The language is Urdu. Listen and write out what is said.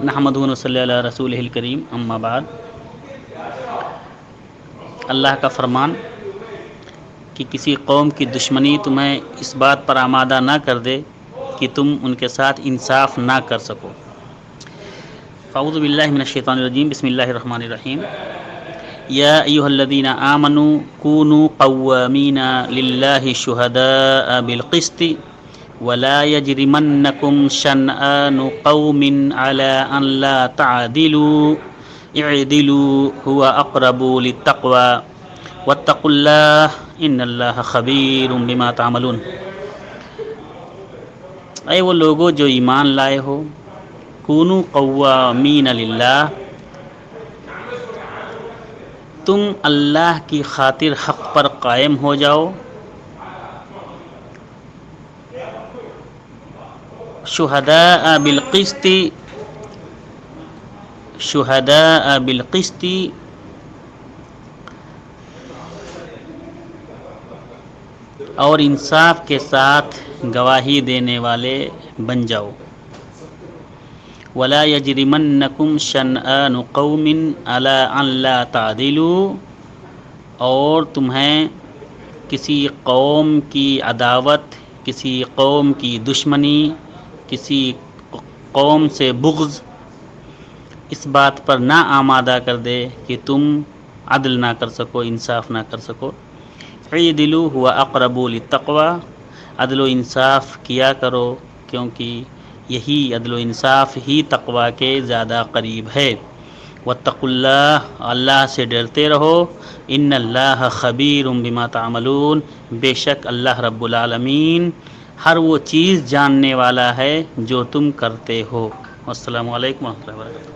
نحمدہ و نصلی علی رسولہ الکریم، اما بعد۔ اللہ کا فرمان کہ کسی قوم کی دشمنی تمہیں اس بات پر آمادہ نہ کر دے کہ تم ان کے ساتھ انصاف نہ کر سکو۔ اعوذ باللہ من الشیطان الرجیم، بسم اللہ الرحمن الرحیم۔ یا ایھا الذین آمنوا کونوا قوامین للہ شہداء بالقسط ولا یجرمنکم شنآن قوم علی ان لا تعدلوا اعدلوا هو اقرب للتقوی واتقوا اللہ ان اللہ خبیر بما تعملون۔ اے وہ لوگو جو ایمان لائے ہو، کونوا قوامین للہ، تم اللہ کی خاطر حق پر قائم ہو جاؤ، شہداء بالقسط، شہداء بالقسط، اور انصاف کے ساتھ گواہی دینے والے بن جاؤ۔ ولا یجرمنکم شنآن قوم علی ان لا تعدلوا، اور تمہیں کسی قوم کی عداوت، کسی قوم کی دشمنی، کسی قوم سے بغض اس بات پر نہ آمادہ کر دے کہ تم عدل نہ کر سکو، انصاف نہ کر سکو۔ اعدلوا هو اقرب للتقوی، عدل و انصاف کیا کرو کیونکہ یہی عدل و انصاف ہی تقوی کے زیادہ قریب ہے۔ واتقوا اللہ، اللہ سے ڈرتے رہو، ان اللہ خبیر بما تعملون، بے شک اللہ رب العالمین ہر وہ چیز جاننے والا ہے جو تم کرتے ہو۔ السلام علیکم و رحمۃ اللہ وبرکاتہ۔